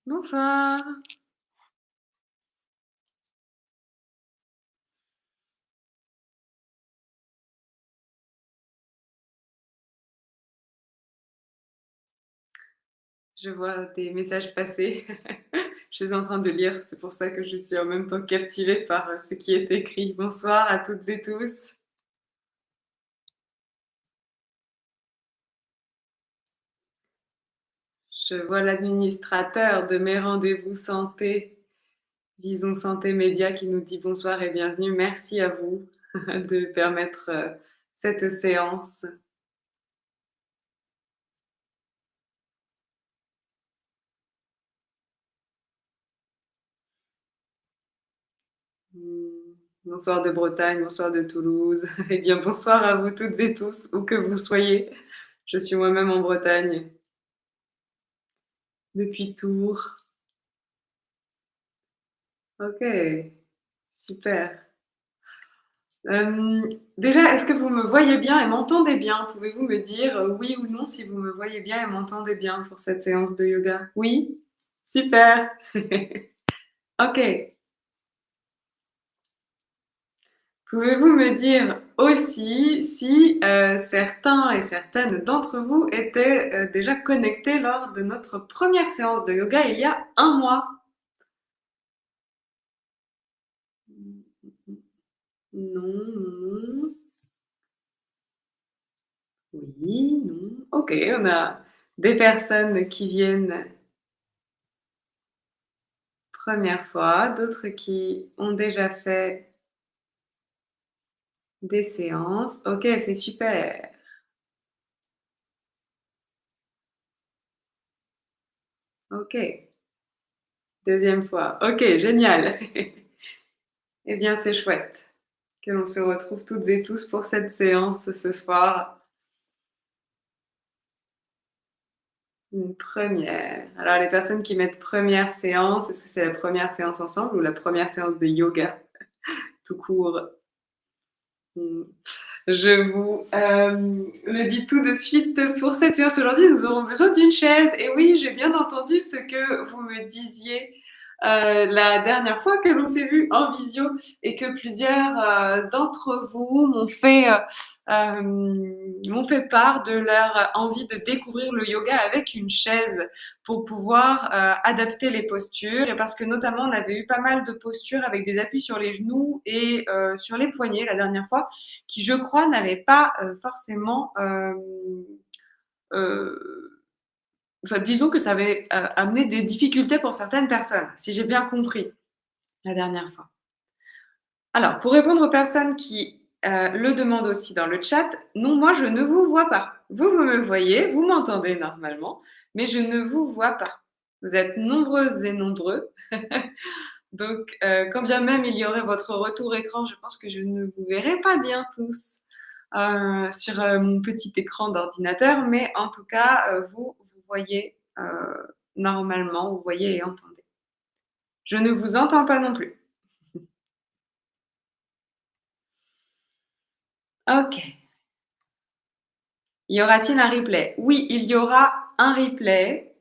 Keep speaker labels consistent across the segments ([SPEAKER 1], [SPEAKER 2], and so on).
[SPEAKER 1] Bonsoir. Je vois des messages passer. Je suis en train de lire, c'est pour ça que je suis en même temps captivée par, ce qui est écrit. Bonsoir à toutes et tous. Je vois l'administrateur de mes rendez-vous santé, Vision Santé Média qui nous dit bonsoir et bienvenue. Merci à vous de permettre, cette séance. Mmh, bonsoir de Bretagne, bonsoir de Toulouse. Eh bien, bonsoir à vous toutes et tous, où que vous soyez. Je suis moi-même en Bretagne, depuis Tours. OK, super. Déjà, est-ce que vous me voyez bien et m'entendez bien? Pouvez-vous me dire, oui ou non si vous me voyez bien et m'entendez bien pour cette séance de yoga? Oui? Super. OK. Pouvez-vous me dire aussi si, certains et certaines d'entre vous étaient, déjà connectés lors de notre première séance de yoga il y a un mois? Non, non, non. Oui, non. OK, on a des personnes qui viennent première fois, d'autres qui ont déjà fait des séances. OK, c'est super. OK, deuxième fois. OK, génial. Eh bien, c'est chouette que l'on se retrouve toutes et tous pour cette séance ce soir. Une première. Alors, les personnes qui mettent première séance, est-ce que c'est la première séance ensemble ou la première séance de yoga tout court? Mmh. Je vous le dis tout de suite, pour cette séance aujourd'hui, nous aurons besoin d'une chaise. Et oui, j'ai bien entendu ce que vous me disiez la dernière fois que l'on s'est vu en visio et que plusieurs d'entre vous m'ont fait part de leur envie de découvrir le yoga avec une chaise pour pouvoir adapter les postures. Et parce que notamment, on avait eu pas mal de postures avec des appuis sur les genoux et sur les poignets la dernière fois qui, je crois, n'avait pas forcément, enfin, disons que ça avait amené des difficultés pour certaines personnes, si j'ai bien compris la dernière fois. Alors, pour répondre aux personnes qui le demandent aussi dans le chat, non, moi, je ne vous vois pas. Vous, vous me voyez, vous m'entendez normalement, mais je ne vous vois pas. Vous êtes nombreuses et nombreux. Donc, quand bien même il y aurait votre retour écran, je pense que je ne vous verrai pas bien tous sur mon petit écran d'ordinateur, mais en tout cas, vous voyez normalement, vous voyez et entendez. Je ne vous entends pas non plus. OK. Y aura-t-il un replay? Oui, il y aura un replay.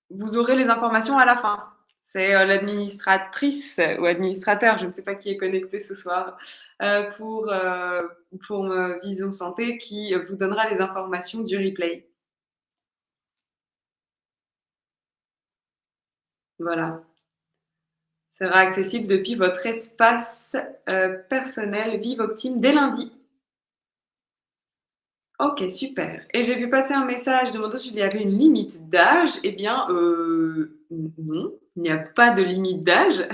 [SPEAKER 1] Vous aurez les informations à la fin. C'est l'administratrice ou administrateur, je ne sais pas qui est connecté ce soir, pour Vision Santé qui vous donnera les informations du replay. Voilà. Sera accessible depuis votre espace personnel Vive Optime dès lundi. OK, super. Et j'ai vu passer un message demandant s'il y avait une limite d'âge. Eh bien, non, il n'y a pas de limite d'âge.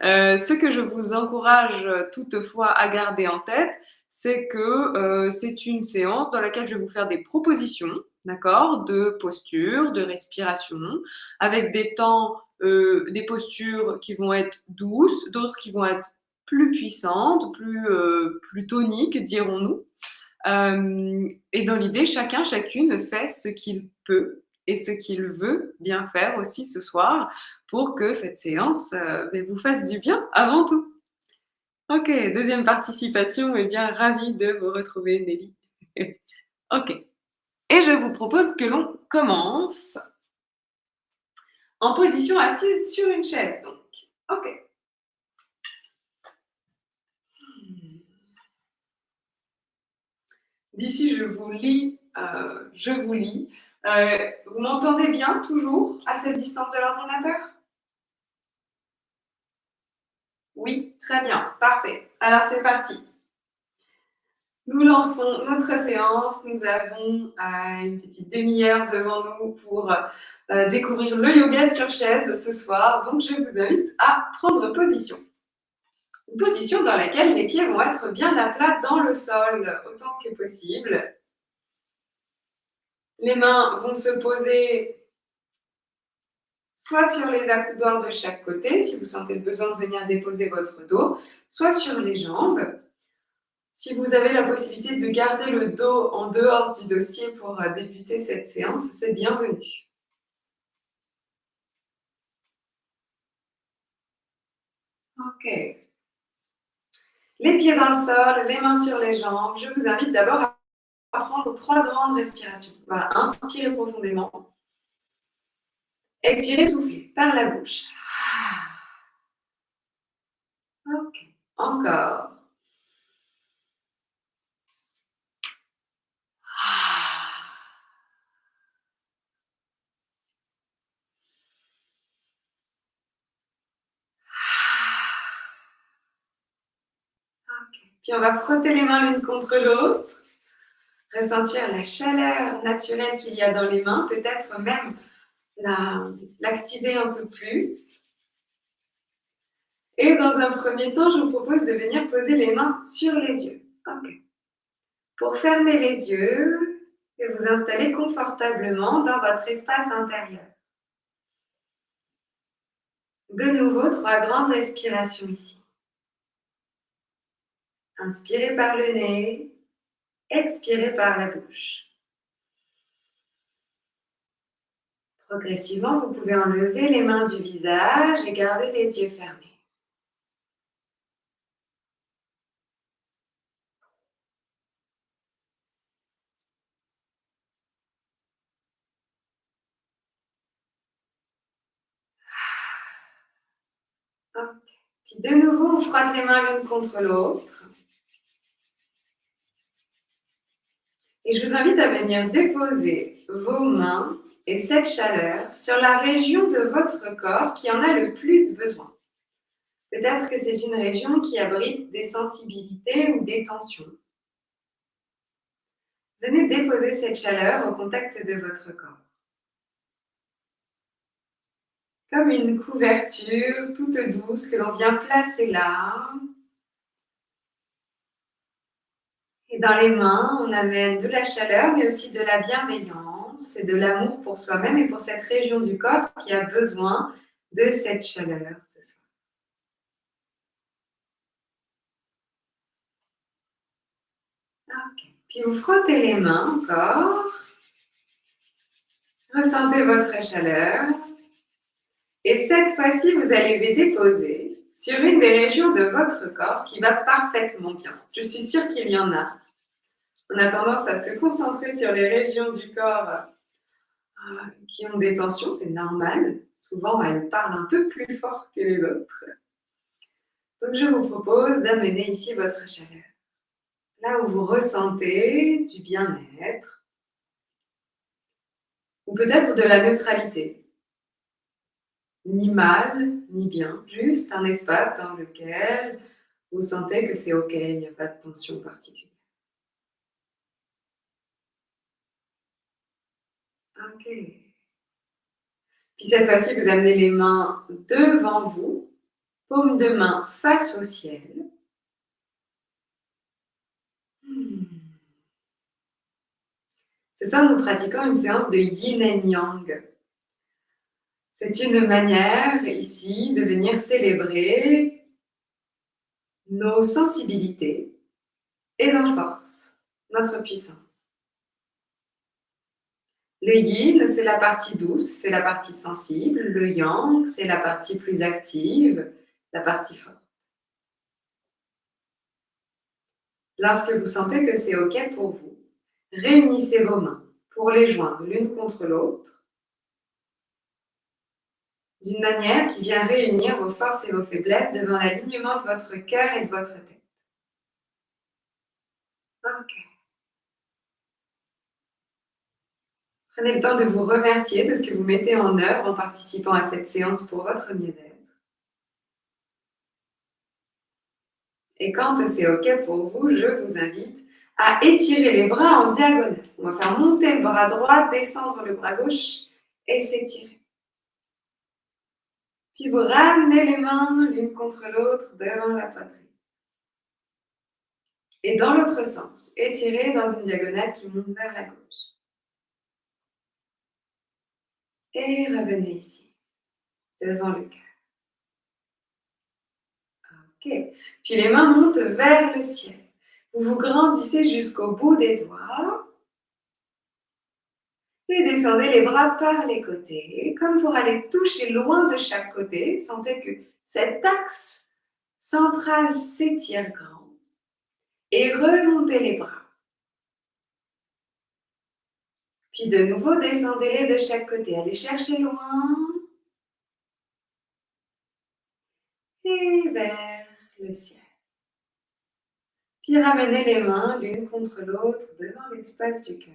[SPEAKER 1] Ce que je vous encourage toutefois à garder en tête, c'est que, c'est une séance dans laquelle je vais vous faire des propositions, d'accord? De posture, de respiration, avec des temps, des postures qui vont être douces, d'autres qui vont être plus puissantes, plus toniques, dirons-nous. Et dans l'idée, chacun, chacune fait ce qu'il peut et ce qu'il veut bien faire aussi ce soir pour que cette séance, beh, vous fasse du bien avant tout. OK, deuxième participation, eh bien ravie de vous retrouver Nelly. OK. Et je vous propose que l'on commence en position assise sur une chaise, donc. Ok. D'ici, je vous lis. Vous m'entendez bien, toujours, à cette distance de l'ordinateur? Oui, très bien, parfait. Alors, c'est parti. Nous lançons notre séance. Nous avons une petite demi-heure devant nous pour découvrir le yoga sur chaise ce soir. Donc, je vous invite à prendre position. Une position dans laquelle les pieds vont être bien à plat dans le sol, autant que possible. Les mains vont se poser soit sur les accoudoirs de chaque côté, si vous sentez le besoin de venir déposer votre dos, soit sur les jambes. Si vous avez la possibilité de garder le dos en dehors du dossier pour débuter cette séance, c'est bienvenu. Ok. Les pieds dans le sol, les mains sur les jambes. Je vous invite d'abord à prendre 3 grandes respirations. On va inspirer profondément. Expirez, soufflez par la bouche. Ok. Encore. Okay. Puis on va frotter les mains l'une contre l'autre, ressentir la chaleur naturelle qu'il y a dans les mains, peut-être même l'activer un peu plus. Et dans un premier temps, je vous propose de venir poser les mains sur les yeux. Okay. Pour fermer les yeux et vous installer confortablement dans votre espace intérieur. De nouveau, 3 grandes respirations ici. Inspirez par le nez, expirez par la bouche. Progressivement, vous pouvez enlever les mains du visage et garder les yeux fermés. Puis de nouveau, on frotte les mains l'une contre l'autre. Et je vous invite à venir déposer vos mains et cette chaleur sur la région de votre corps qui en a le plus besoin. Peut-être que c'est une région qui abrite des sensibilités ou des tensions. Venez déposer cette chaleur au contact de votre corps. Comme une couverture toute douce que l'on vient placer là. Et dans les mains, on amène de la chaleur, mais aussi de la bienveillance et de l'amour pour soi-même et pour cette région du corps qui a besoin de cette chaleur ce soir. Okay. Puis vous frottez les mains encore. Ressentez votre chaleur. Et cette fois-ci, vous allez les déposer sur une des régions de votre corps qui va parfaitement bien. Je suis sûre qu'il y en a. On a tendance à se concentrer sur les régions du corps qui ont des tensions, c'est normal. Souvent, elles parlent un peu plus fort que les autres. Donc, je vous propose d'amener ici votre chaleur. Là où vous ressentez du bien-être, ou peut-être de la neutralité. Ni mal, ni bien, juste un espace dans lequel vous sentez que c'est ok, il n'y a pas de tension particulière. Ok. Puis cette fois-ci, vous amenez les mains devant vous, paume de main face au ciel. Ce soir, nous pratiquons une séance de yin et yang. C'est une manière ici de venir célébrer nos sensibilités et nos forces, notre puissance. Le yin, c'est la partie douce, c'est la partie sensible. Le yang, c'est la partie plus active, la partie forte. Lorsque vous sentez que c'est OK pour vous, réunissez vos mains pour les joindre l'une contre l'autre, d'une manière qui vient réunir vos forces et vos faiblesses devant l'alignement de votre cœur et de votre tête. Ok. Prenez le temps de vous remercier de ce que vous mettez en œuvre en participant à cette séance pour votre mieux-être. Et quand c'est OK pour vous, je vous invite à étirer les bras en diagonale. On va faire monter le bras droit, descendre le bras gauche et s'étirer. Puis vous ramenez les mains l'une contre l'autre devant la poitrine. Et dans l'autre sens, étirez dans une diagonale qui monte vers la gauche. Et revenez ici, devant le cœur. OK. Puis les mains montent vers le ciel. Vous vous grandissez jusqu'au bout des doigts. Et descendez les bras par les côtés, comme pour aller toucher loin de chaque côté. Sentez que cet axe central s'étire grand. Et remontez les bras. Puis de nouveau, descendez-les de chaque côté. Allez chercher loin. Et vers le ciel. Puis ramenez les mains l'une contre l'autre devant l'espace du cœur.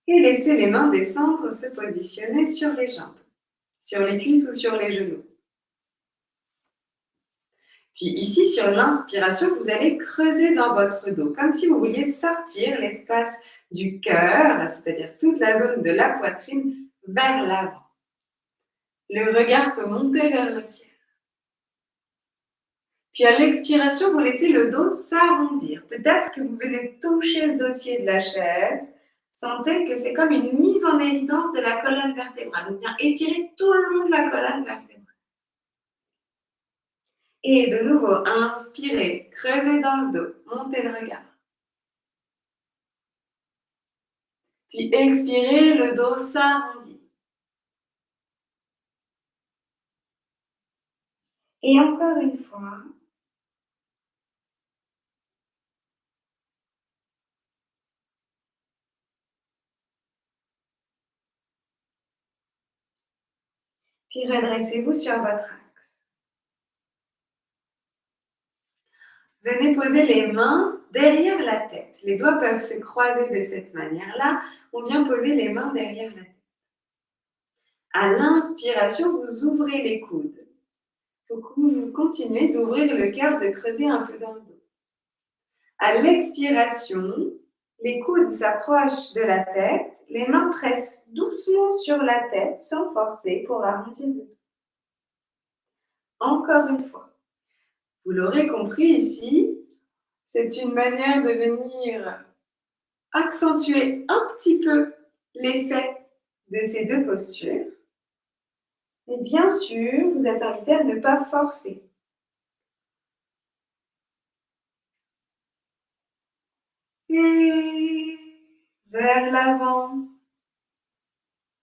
[SPEAKER 1] Et laissez les mains descendre se positionner sur les jambes, sur les cuisses ou sur les genoux. Puis ici, sur l'inspiration, vous allez creuser dans votre dos, comme si vous vouliez sortir l'espace du cœur, c'est-à-dire toute la zone de la poitrine, vers l'avant. Le regard peut monter vers le ciel. Puis à l'expiration, vous laissez le dos s'arrondir. Peut-être que vous venez toucher le dossier de la chaise. Sentez que c'est comme une mise en évidence de la colonne vertébrale. Donc, bien étirer tout le long de la colonne vertébrale. Et de nouveau, inspirez, creusez dans le dos, montez le regard. Puis expirez, le dos s'arrondit. Et encore une fois. Puis redressez-vous sur votre axe. Venez poser les mains derrière la tête. Les doigts peuvent se croiser de cette manière-là. On vient poser les mains derrière la tête. À l'inspiration, vous ouvrez les coudes. Vous continuez d'ouvrir le cœur, de creuser un peu dans le dos. À l'expiration, les coudes s'approchent de la tête, les mains pressent doucement sur la tête sans forcer pour arrondir le dos. Encore une fois. Vous l'aurez compris ici, c'est une manière de venir accentuer un petit peu l'effet de ces deux postures. Et bien sûr, vous êtes invité à ne pas forcer. Et vers l'avant.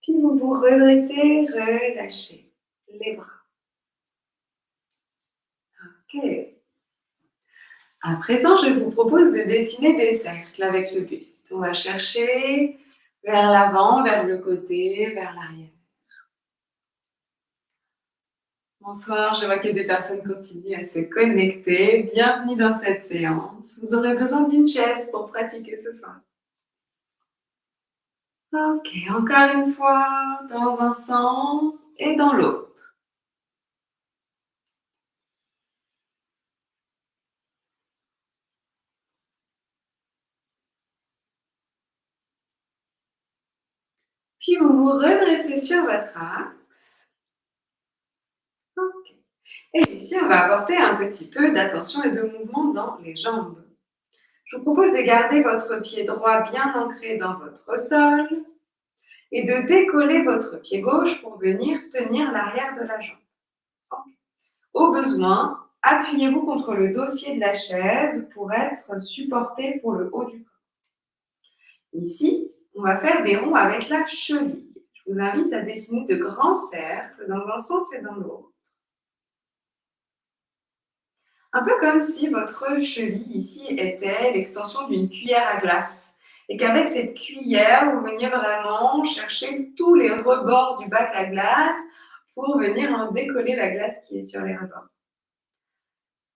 [SPEAKER 1] Puis vous vous redressez, relâchez les bras. Ok. À présent, je vous propose de dessiner des cercles avec le buste. On va chercher vers l'avant, vers le côté, vers l'arrière. Bonsoir, je vois que des personnes continuent à se connecter. Bienvenue dans cette séance. Vous aurez besoin d'une chaise pour pratiquer ce soir. Ok, encore une fois, dans un sens et dans l'autre. Puis vous vous redressez sur votre axe. Ok. Et ici, on va apporter un petit peu d'attention et de mouvement dans les jambes. Je vous propose de garder votre pied droit bien ancré dans votre sol et de décoller votre pied gauche pour venir tenir l'arrière de la jambe. Au besoin, appuyez-vous contre le dossier de la chaise pour être supporté pour le haut du corps. Ici, on va faire des ronds avec la cheville. Je vous invite à dessiner de grands cercles dans un sens et dans l'autre. Un peu comme si votre cheville ici était l'extension d'une cuillère à glace Et qu'avec cette cuillère, vous veniez vraiment chercher tous les rebords du bac à glace pour venir en décoller la glace qui est sur les rebords.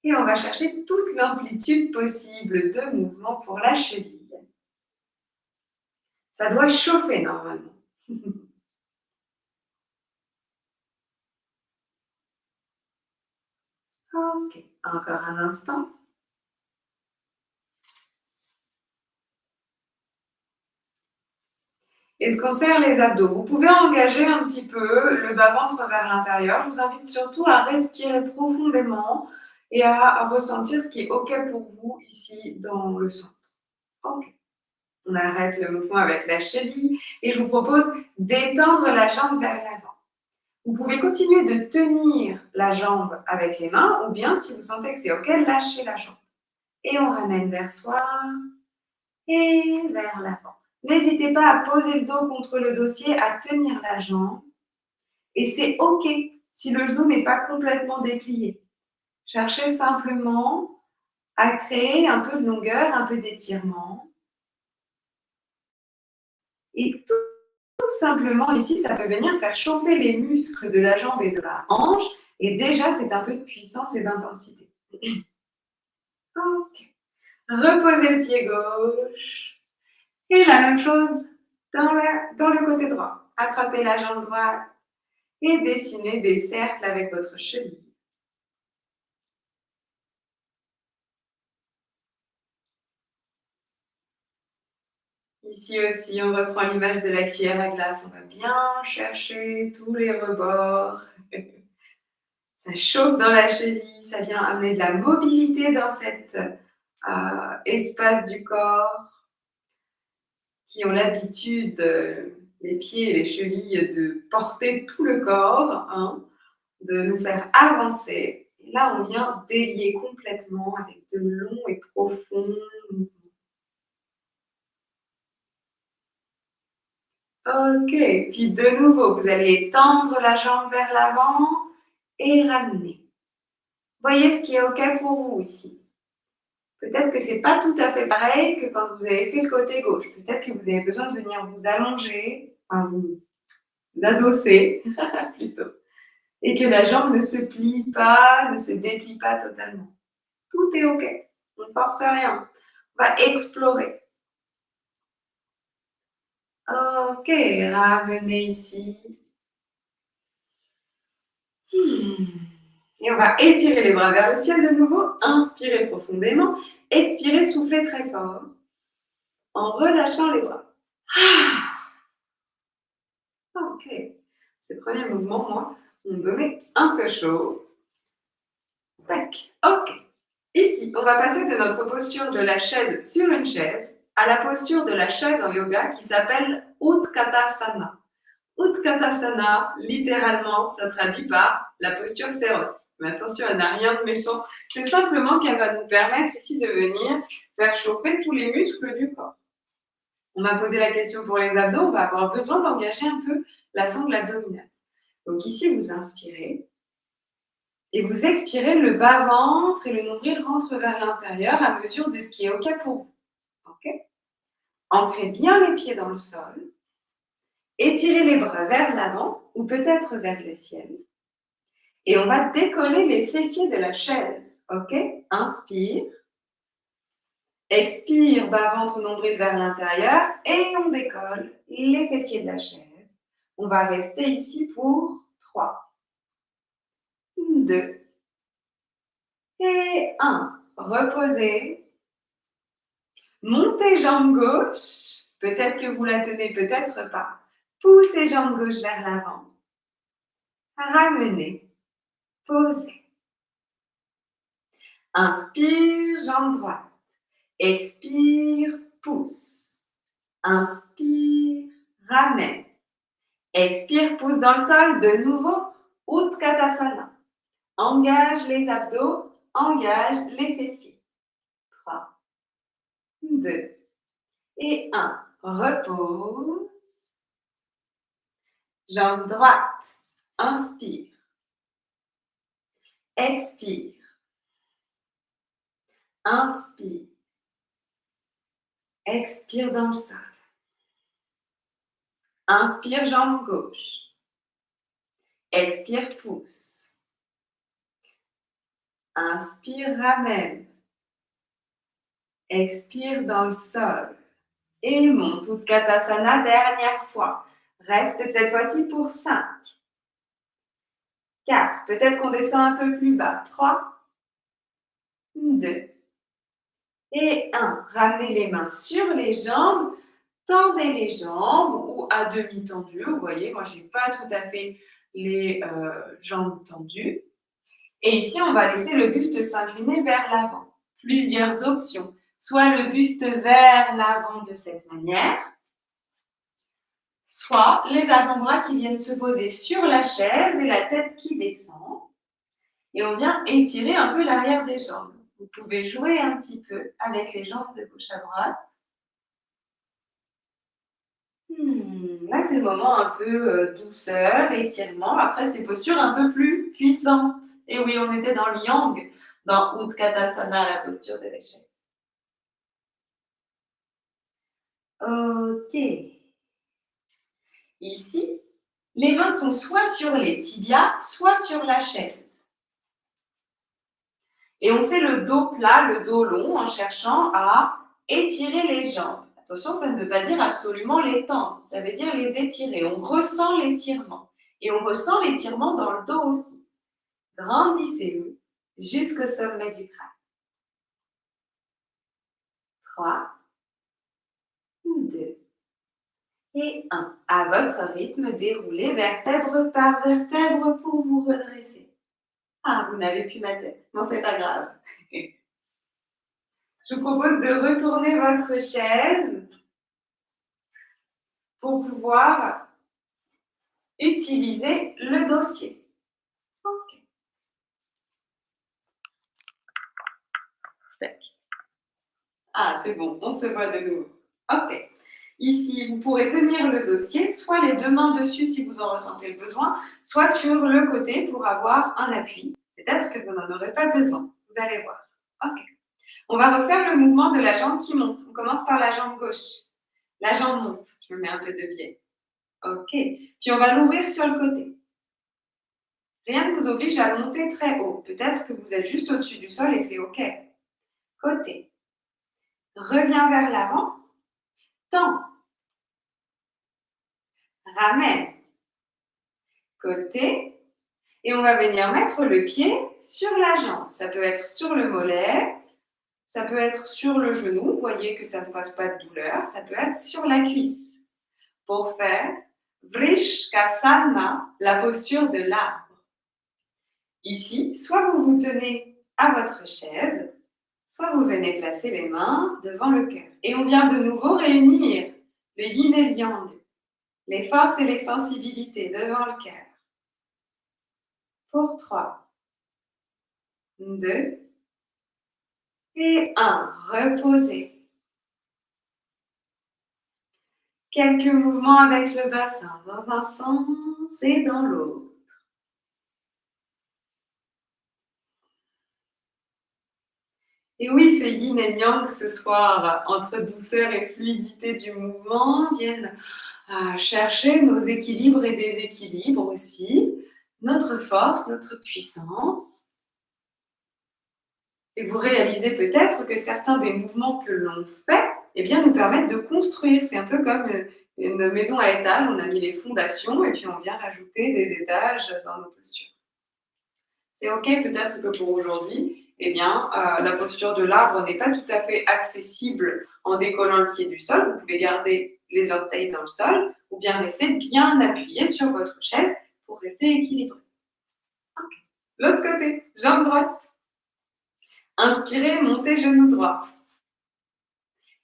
[SPEAKER 1] Et on va chercher toute l'amplitude possible de mouvement pour la cheville. Ça doit chauffer normalement. Ok, encore un instant. Est-ce qu'on serre les abdos? Vous pouvez engager un petit peu le bas-ventre vers l'intérieur. Je vous invite surtout à respirer profondément et à ressentir ce qui est OK pour vous ici dans le centre. OK. On arrête le mouvement avec la cheville et je vous propose d'étendre la jambe vers l'avant. Vous pouvez continuer de tenir la jambe avec les mains ou bien, si vous sentez que c'est OK, lâchez la jambe. Et on ramène vers soi et vers l'avant. N'hésitez pas à poser le dos contre le dossier, à tenir la jambe. Et c'est OK si le genou n'est pas complètement déplié. Cherchez simplement à créer un peu de longueur, un peu d'étirement. Et tout simplement, ici, ça peut venir faire chauffer les muscles de la jambe et de la hanche. Et déjà, c'est un peu de puissance et d'intensité. OK. Reposez le pied gauche. Et la même chose dans le côté droit. Attrapez la jambe droite et dessinez des cercles avec votre cheville. Ici aussi, on reprend l'image de la cuillère à glace. On va bien chercher tous les rebords. Ça chauffe dans la cheville, ça vient amener de la mobilité dans cet espace du corps qui ont l'habitude, les pieds et les chevilles, de porter tout le corps, hein, de nous faire avancer. Et là, on vient délier complètement avec de longs et profonds mouvements. Ok, puis de nouveau, vous allez tendre la jambe vers l'avant et ramener. Voyez ce qui est OK pour vous ici. Peut-être que c'est pas tout à fait pareil que quand vous avez fait le côté gauche. Peut-être que vous avez besoin de venir vous allonger, enfin vous adosser plutôt, et que la jambe ne se plie pas, ne se déplie pas totalement. Tout est OK. On ne force rien. On va explorer. OK, ramenez ici. Et on va étirer les bras vers le ciel de nouveau. Inspirez profondément. Expirez, soufflez très fort en relâchant les bras. OK. Ces premiers mouvements, moi, m'ont donné un peu chaud. Tac. OK. Ici, on va passer de notre posture de la chaise sur une chaise à la posture de la chaise en yoga qui s'appelle Utkatasana. Utkatasana, littéralement, ça traduit par la posture féroce. Mais attention, elle n'a rien de méchant. C'est simplement qu'elle va nous permettre ici de venir faire chauffer tous les muscles du corps. On m'a posé la question pour les abdos, on va avoir besoin d'engager un peu la sangle abdominale. Donc ici, vous inspirez et vous expirez, le bas-ventre et le nombril rentrent vers l'intérieur à mesure de ce qui est OK pour vous. OK? Ancrez bien les pieds dans le sol. Étirez les bras vers l'avant ou peut-être vers le ciel. Et on va décoller les fessiers de la chaise. OK? Inspire. Expire, bas, ventre, nombril vers l'intérieur. Et on décolle les fessiers de la chaise. On va rester ici pour 3, 2 et 1. Reposez. Montez jambe gauche. Peut-être que vous la tenez, peut-être pas. Poussez jambe gauche vers l'avant. Ramenez. Posez. Inspire, jambe droite. Expire, pousse. Inspire, ramène. Expire, pousse dans le sol. De nouveau, Utkatasana. Engage les abdos, engage les fessiers. 3, 2 et 1. Repose. Jambe droite. Inspire. Expire. Inspire. Expire dans le sol. Inspire, jambe gauche. Expire, pouce. Inspire, ramène. Expire dans le sol. Et monte, Utkatasana, dernière fois. Reste cette fois-ci pour 5. 4. Peut-être qu'on descend un peu plus bas. 3. 2. Et 1. Ramenez les mains sur les jambes. Tendez les jambes ou à demi tendues. Vous voyez, moi, je n'ai pas tout à fait les jambes tendues. Et ici, on va laisser le buste s'incliner vers l'avant. Plusieurs options. Soit le buste vers l'avant de cette manière, soit les avant-bras qui viennent se poser sur la chaise et la tête qui descend. Et on vient étirer un peu l'arrière des jambes. Vous pouvez jouer un petit peu avec les jambes de gauche à droite. Là, c'est le moment un peu douceur, étirement. Après, c'est postures un peu plus puissantes. Et oui, on était dans le yang, dans Utkatasana, la posture de l'échec. Ok. Ici, les mains sont soit sur les tibias, soit sur la chaise. Et on fait le dos plat, le dos long, en cherchant à étirer les jambes. Attention, ça ne veut pas dire absolument les tendre, ça veut dire les étirer. On ressent l'étirement. Et on ressent l'étirement dans le dos aussi. Grandissez-vous jusqu'au sommet du crâne. 3, 2 et 1. À votre rythme, déroulez vertèbre par vertèbre pour vous redresser. Ah, vous n'avez plus ma tête. Non, c'est pas grave. Je vous propose de retourner votre chaise pour pouvoir utiliser le dossier. Ok. Tac. Ah, c'est bon, on se voit de nouveau. Ok. Ici, vous pourrez tenir le dossier, soit les deux mains dessus si vous en ressentez le besoin, soit sur le côté pour avoir un appui. Peut-être que vous n'en aurez pas besoin. Vous allez voir. Ok. On va refaire le mouvement de la jambe qui monte. On commence par la jambe gauche. La jambe monte. Je me mets un peu de biais. Ok. Puis on va l'ouvrir sur le côté. Rien ne vous oblige à monter très haut. Peut-être que vous êtes juste au-dessus du sol et c'est ok. Côté. Reviens vers l'avant. Tends. Ramène. Côté. Et on va venir mettre le pied sur la jambe. Ça peut être sur le mollet. Ça peut être sur le genou. Vous voyez que ça ne fasse pas de douleur. Ça peut être sur la cuisse. Pour faire Vrishkasana, la posture de l'arbre. Ici, soit vous vous tenez à votre chaise, soit vous venez placer les mains devant le cœur. Et on vient de nouveau réunir le yin et le yang, les forces et les sensibilités devant le cœur. Pour 3, 2 et 1. Reposez. Quelques mouvements avec le bassin dans un sens et dans l'autre. Et oui, ce yin et yang ce soir, entre douceur et fluidité du mouvement, viennent chercher nos équilibres et déséquilibres aussi, notre force, notre puissance. Et vous réalisez peut-être que certains des mouvements que l'on fait nous permettent de construire. C'est un peu comme une maison à étages, on a mis les fondations et puis on vient rajouter des étages dans nos postures. C'est ok peut-être que pour aujourd'hui, la posture de l'arbre n'est pas tout à fait accessible en décollant le pied du sol. Vous pouvez garder les orteils dans le sol ou bien rester bien appuyé sur votre chaise pour rester équilibré. Okay. L'autre côté, jambe droite. Inspirez, montez genou droit.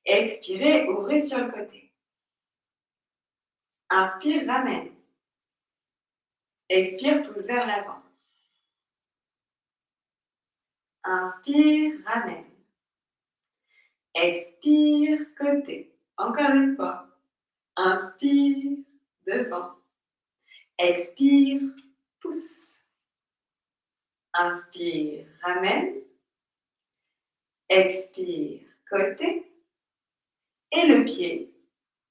[SPEAKER 1] Expirez, ouvrez sur le côté. Inspire, ramène. Expire, pousse vers l'avant. Inspire, ramène. Expire, côté. Encore une fois. Inspire, devant. Expire, pousse. Inspire, ramène. Expire, côté. et le pied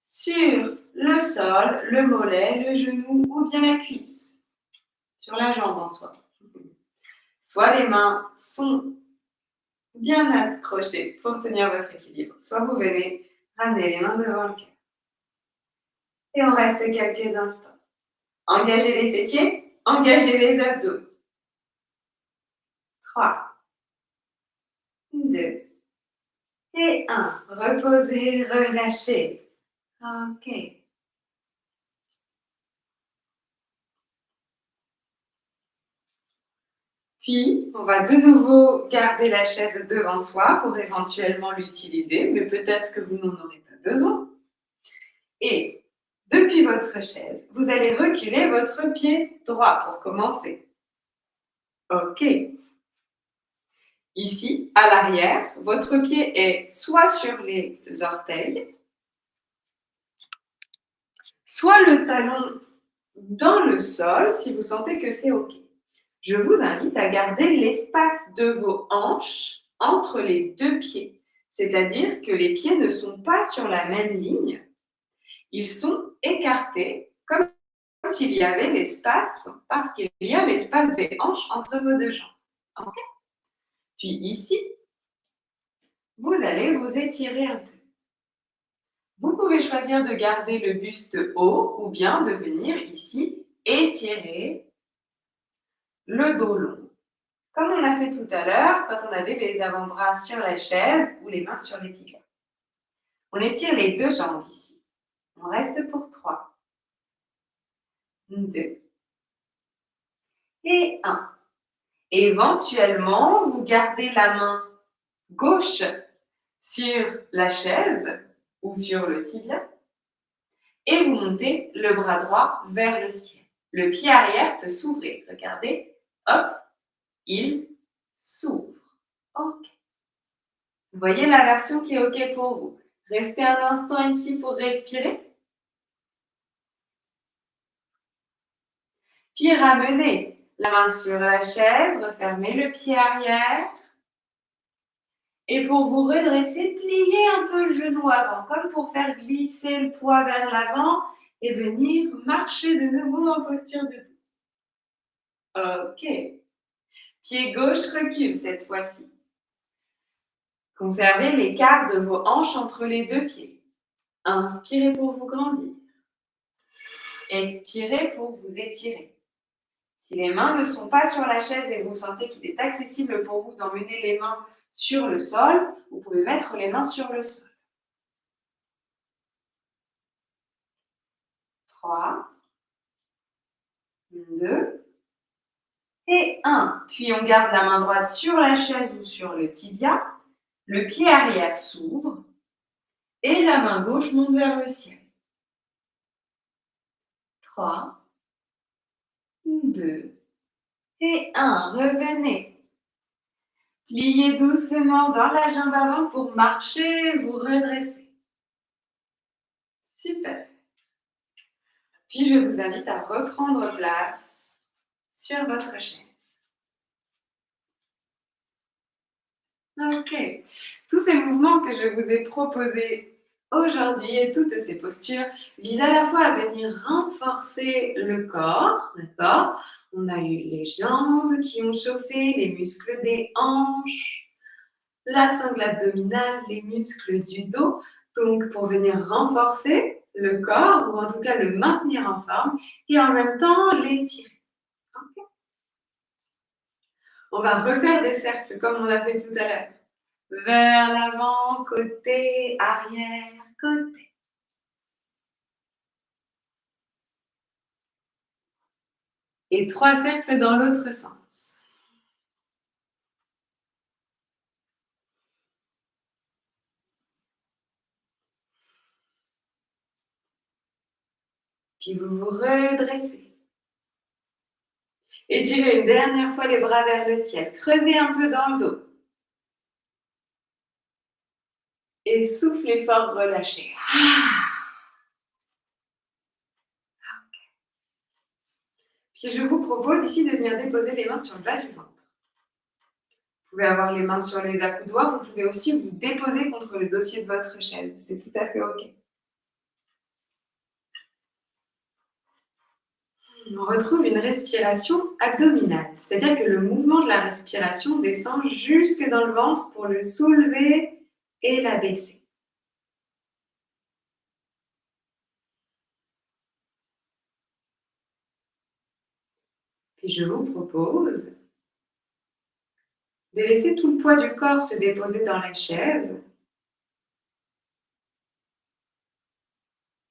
[SPEAKER 1] sur le sol, le mollet, le genou ou bien la cuisse, sur la jambe en soi. Soit les mains sont bien accrochées pour tenir votre équilibre, soit vous venez ramener les mains devant le cœur. Et on reste quelques instants. Engagez les fessiers, engagez les abdos. 3, 2 et 1. Reposez, relâchez. Ok. Puis, on va de nouveau garder la chaise devant soi pour éventuellement l'utiliser, mais peut-être que vous n'en aurez pas besoin. Et depuis votre chaise, vous allez reculer votre pied droit pour commencer. Ok. Ici, à l'arrière, votre pied est soit sur les orteils, soit le talon dans le sol si vous sentez que c'est ok. Je vous invite à garder l'espace de vos hanches entre les deux pieds, c'est-à-dire que les pieds ne sont pas sur la même ligne, ils sont écartés comme s'il y avait l'espace, parce qu'il y a l'espace des hanches entre vos deux jambes. Okay. Puis ici, vous allez vous étirer un peu. Vous pouvez choisir de garder le buste haut ou bien de venir ici étirer le dos long. Comme on a fait tout à l'heure quand on avait les avant-bras sur la chaise ou les mains sur les tibias. On étire les deux jambes ici. On reste pour 3, 2 et 1. Éventuellement, vous gardez la main gauche sur la chaise ou sur le tibia et vous montez le bras droit vers le ciel. Le pied arrière peut s'ouvrir. Regardez, hop, il s'ouvre. Ok. Vous voyez la version qui est ok pour vous. Restez un instant ici pour respirer. Puis ramenez la main sur la chaise, refermez le pied arrière. Et pour vous redresser, pliez un peu le genou avant, comme pour faire glisser le poids vers l'avant et venir marcher de nouveau en posture debout. Ok. Pied gauche recule cette fois-ci. Conservez l'écart de vos hanches entre les deux pieds. Inspirez pour vous grandir. Expirez pour vous étirer. Si les mains ne sont pas sur la chaise et vous sentez qu'il est accessible pour vous d'emmener les mains sur le sol, vous pouvez mettre les mains sur le sol. 3, 2 et 1. Puis on garde la main droite sur la chaise ou sur le tibia. Le pied arrière s'ouvre et la main gauche monte vers le ciel. 3, 2 et 1. Revenez. Pliez doucement dans la jambe avant pour marcher, vous redresser. Super. Puis je vous invite à reprendre place sur votre chaise. Ok. Tous ces mouvements que je vous ai proposés aujourd'hui et toutes ces postures visent à la fois à venir renforcer le corps, d'accord? On a eu les jambes qui ont chauffé, les muscles des hanches, la sangle abdominale, les muscles du dos. Donc, pour venir renforcer le corps, ou en tout cas le maintenir en forme, et en même temps l'étirer. Okay. On va refaire des cercles comme on l'a fait tout à l'heure. Vers l'avant, côté, arrière, côté. Et 3 cercles dans l'autre sens. Puis vous vous redressez. Étirez une dernière fois les bras vers le ciel. Creusez un peu dans le dos. Et soufflez fort, relâchez. Puis je vous propose ici de venir déposer les mains sur le bas du ventre. Vous pouvez avoir les mains sur les accoudoirs, vous pouvez aussi vous déposer contre le dossier de votre chaise, c'est tout à fait OK. On retrouve une respiration abdominale, c'est-à-dire que le mouvement de la respiration descend jusque dans le ventre pour le soulever et l'abaisser. Puis je vous propose de laisser tout le poids du corps se déposer dans la chaise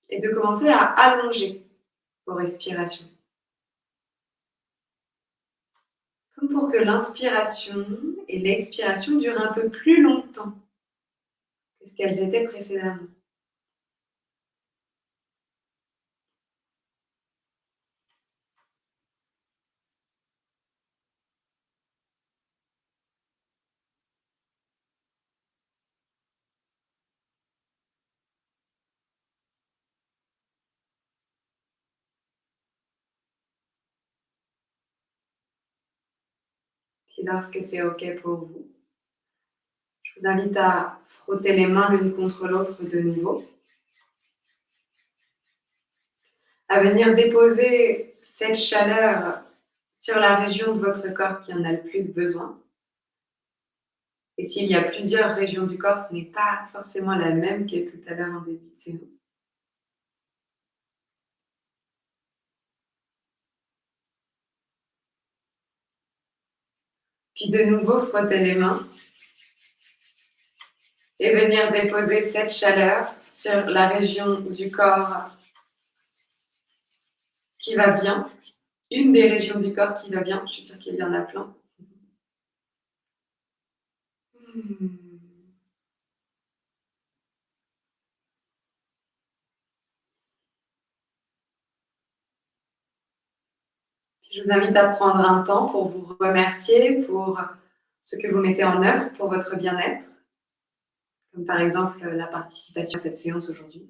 [SPEAKER 1] et de commencer à allonger vos respirations. Comme pour que l'inspiration et l'expiration durent un peu plus longtemps que ce qu'elles étaient précédemment. Puis lorsque c'est OK pour vous, je vous invite à frotter les mains l'une contre l'autre de nouveau, à venir déposer cette chaleur sur la région de votre corps qui en a le plus besoin. Et s'il y a plusieurs régions du corps, ce n'est pas forcément la même que tout à l'heure en début de séance. Puis de nouveau, frotter les mains et venir déposer cette chaleur sur la région du corps qui va bien, une des régions du corps qui va bien, je suis sûre qu'il y en a plein. Je vous invite à prendre un temps pour vous remercier pour ce que vous mettez en œuvre pour votre bien-être, comme par exemple la participation à cette séance aujourd'hui.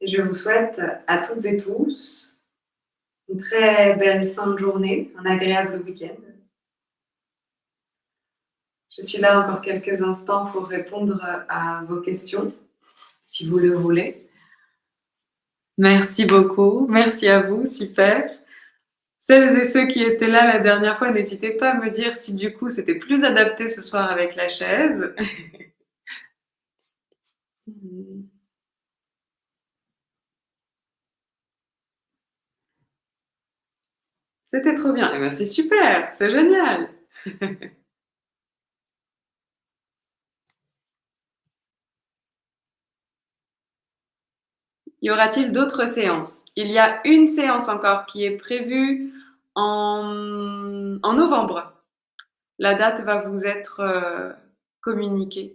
[SPEAKER 1] Et je vous souhaite à toutes et tous une très belle fin de journée, un agréable week-end. Je suis là encore quelques instants pour répondre à vos questions, si vous le voulez. Merci beaucoup, merci à vous, super. Celles et ceux qui étaient là la dernière fois, n'hésitez pas à me dire si du coup c'était plus adapté ce soir avec la chaise. C'était trop bien. Eh ben, c'est super, c'est génial. Y aura-t-il d'autres séances? Il y a une séance encore qui est prévue en novembre. La date va vous être communiquée.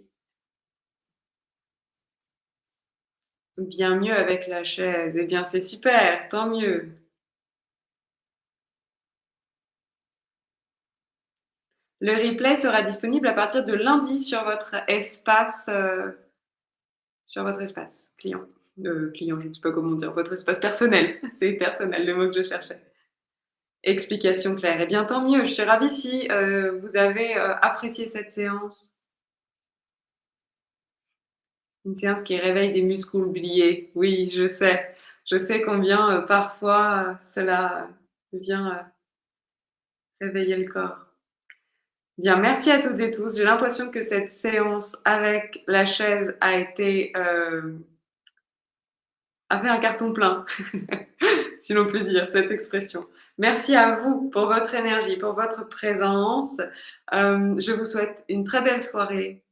[SPEAKER 1] Bien mieux avec la chaise. Eh bien, c'est super, tant mieux. Le replay sera disponible à partir de lundi sur votre espace client. Client, je ne sais pas comment dire, votre espace personnel. C'est personnel le mot que je cherchais. Explication claire. Eh bien, tant mieux. Je suis ravie si vous avez apprécié cette séance. Une séance qui réveille des muscles oubliés. Oui, je sais. Je sais combien parfois cela vient réveiller le corps. Bien, merci à toutes et tous. J'ai l'impression que cette séance avec la chaise a fait un carton plein, si l'on peut dire cette expression. Merci à vous pour votre énergie, pour votre présence. Je vous souhaite une très belle soirée.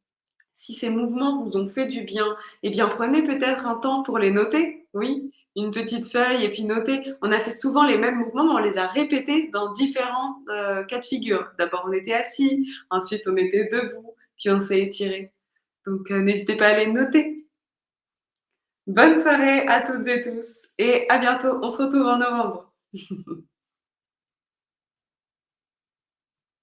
[SPEAKER 1] Si ces mouvements vous ont fait du bien, eh bien prenez peut-être un temps pour les noter. Oui, une petite feuille et puis noter. On a fait souvent les mêmes mouvements, mais on les a répétés dans différents cas de figure. D'abord on était assis, ensuite on était debout, puis on s'est étiré. Donc n'hésitez pas à les noter. Bonne soirée à toutes et tous et à bientôt. On se retrouve en novembre.